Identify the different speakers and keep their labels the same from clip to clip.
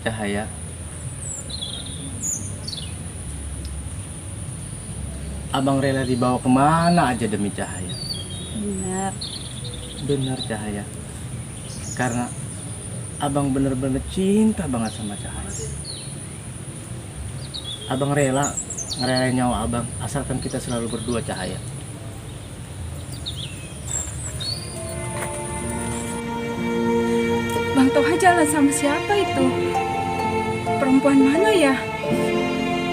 Speaker 1: Cahaya. Abang rela dibawa kemana aja demi Cahaya.
Speaker 2: Benar.
Speaker 1: Benar Cahaya. Karena abang bener-bener cinta banget sama Cahaya. Abang rela ngerelain nyawa abang asalkan kita selalu berdua Cahaya.
Speaker 2: Bang Toha jalan sama siapa itu? Perempuan mana ya?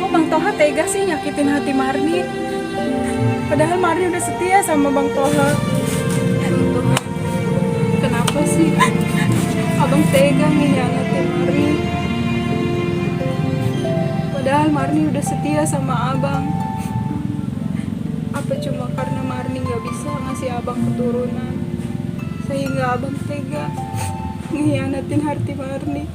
Speaker 2: Kok Bang Toha tega sih nyakitin hati Marni? Padahal Marni udah setia sama Bang Toha. Aduh Tuhan, kenapa sih Abang tega ngihianatin Marni? Padahal Marni udah setia sama Abang. Apa cuma karena Marni gak bisa ngasih Abang keturunan sehingga Abang tega ngihianatin hati Marni?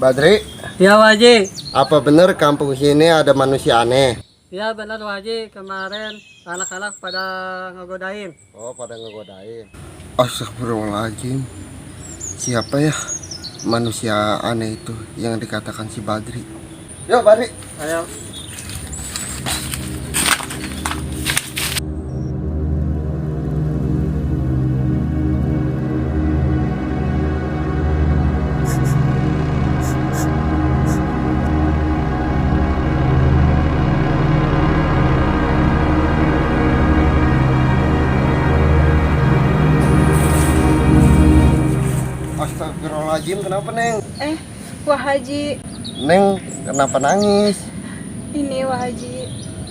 Speaker 3: Badri,
Speaker 4: Ya Waji,
Speaker 3: apa benar kampung sini ada manusia aneh?
Speaker 4: ya benar Waji, kemarin anak-anak pada ngegodain.
Speaker 3: Oh, pada ngegodain. Astagfirullahaladzim. Siapa ya manusia aneh itu yang dikatakan si Badri? Yuk Badri.
Speaker 4: Ayo.
Speaker 3: Astagfirullahaladzim, kenapa Neng?
Speaker 2: Wah Haji,
Speaker 3: Neng, kenapa nangis?
Speaker 2: ini Wah Haji,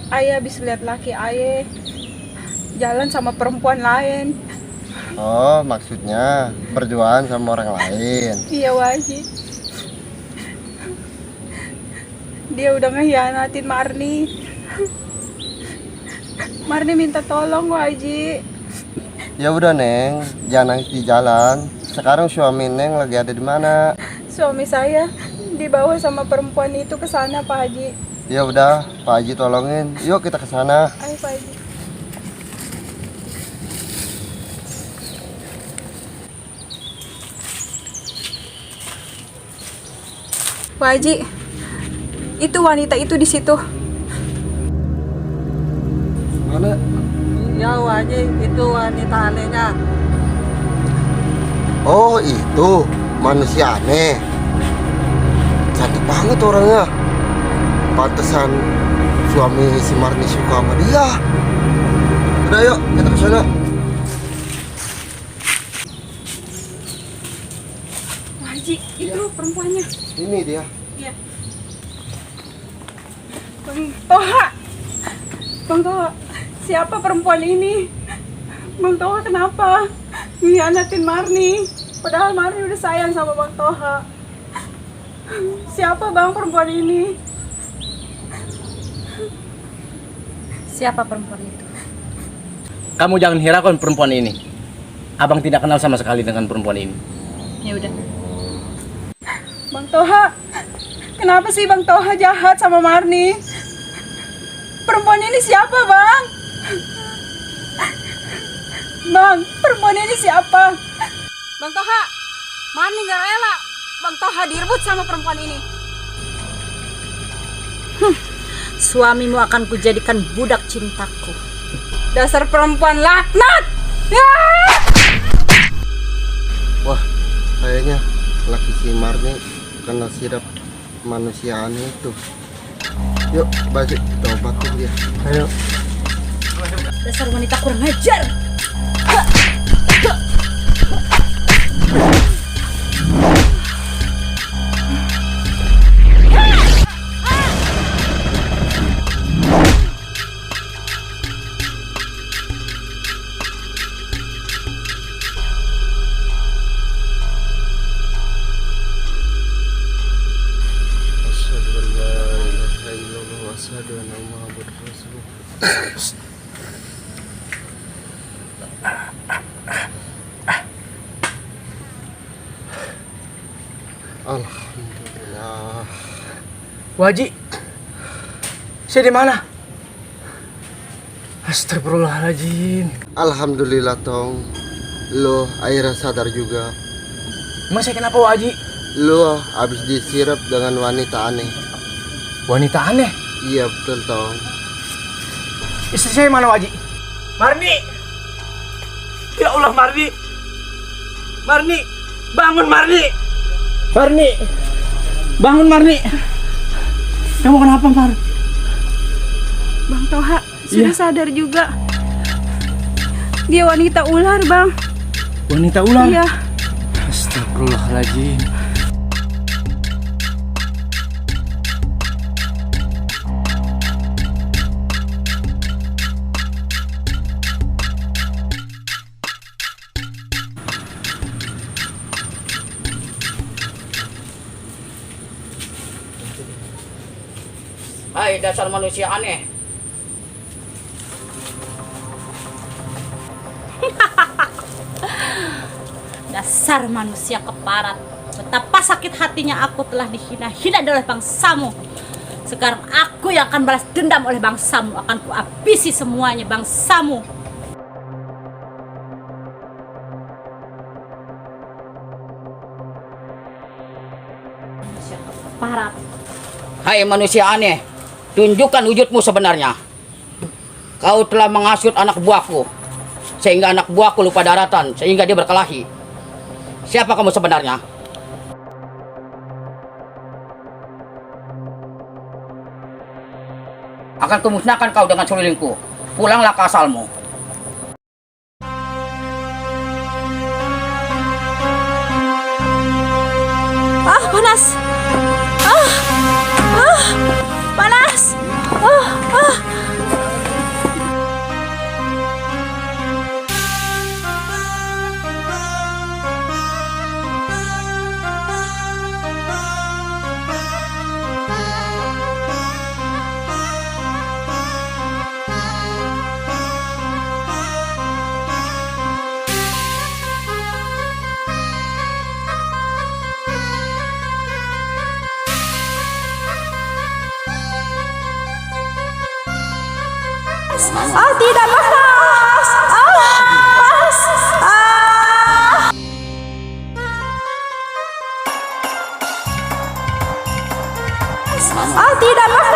Speaker 2: ayah habis lihat laki ayah jalan sama perempuan lain.
Speaker 3: Oh, maksudnya berduaan sama orang lain.
Speaker 2: Iya Wah Haji, dia udah ngehianatin Marni. Marni minta tolong Wah Haji.
Speaker 3: Ya udah Neng, jangan nangis di jalan. Sekarang suami Neng lagi ada di mana?
Speaker 2: Suami saya dibawa sama perempuan itu ke sana Pak Haji.
Speaker 3: Ya udah, Pak Haji tolongin. Yuk kita ke sana.
Speaker 2: Ayo Pak Haji. Pak Haji, itu wanita itu di situ.
Speaker 3: Mana?
Speaker 4: Ya Waji, itu wanita anehnya.
Speaker 3: Oh, itu manusia aneh. Cantik banget orangnya. Pantesan suami si Marni suka sama dia. Udah yuk, kita ke sana.
Speaker 2: Pak Haji, itu perempuannya.
Speaker 3: Ini dia.
Speaker 2: Iya. Bang Toha. Bang Toha, siapa perempuan ini? Bang Toha kenapa ngianatin Marni? Padahal Marni udah sayang sama Bang Toha. Siapa Bang perempuan ini?
Speaker 5: Siapa perempuan itu?
Speaker 1: Kamu jangan hiraukan perempuan ini. Abang tidak kenal sama sekali dengan perempuan ini.
Speaker 5: Ya udah.
Speaker 2: Bang Toha, kenapa sih Bang Toha jahat sama Marni? Perempuan ini siapa Bang? Bang, perempuan ini siapa? Bang Toha, Marni gak rela Bang Toha direbut sama perempuan ini.
Speaker 5: Suamimu akan kujadikan budak cintaku.
Speaker 2: Dasar perempuan laknat! Ya!
Speaker 3: Wah, kayaknya laki si Marni kena sirap manusia aneh itu. Yuk, balik kita obatin dia. Ayo.
Speaker 5: Dasar wanita kurang ajar.
Speaker 3: wa anna Muhammadar Rasulullah. Alhamdulillah.
Speaker 1: Waji, saya di mana? Astagfirullahaladzim.
Speaker 3: Alhamdulillah tong. Lo akhirnya sadar juga.
Speaker 1: Emang saya kenapa Waji?
Speaker 3: Lo habis disirap dengan wanita aneh.
Speaker 1: Wanita aneh.
Speaker 3: Iya betul tong.
Speaker 1: Istri saya mana Waji? Marni. Ya Allah Marni. Marni, bangun Marni. Marni, bangun Marni. Kamu kenapa Mar?
Speaker 2: Bang Toha sudah sadar juga. Dia wanita ular, Bang.
Speaker 1: Wanita ular?
Speaker 2: Iya.
Speaker 1: Astagfirullahaladzim.
Speaker 6: Hai dasar manusia aneh.
Speaker 5: Dasar manusia keparat. Betapa sakit hatinya aku telah dihina-hina oleh bangsamu. Sekarang aku yang akan balas dendam oleh bangsamu. Akan kuhabisi semuanya bangsamu. Manusia keparat.
Speaker 6: Hai manusia aneh, tunjukkan wujudmu sebenarnya. Kau telah menghasut anak buahku, sehingga anak buahku lupa daratan, sehingga dia berkelahi. Siapa kamu sebenarnya? Akan kumusnahkan kau dengan sulingku. Pulanglah ke asalmu.
Speaker 5: Ah, panas. Panas. Ah, tidak panas. Panas. Tidak panas.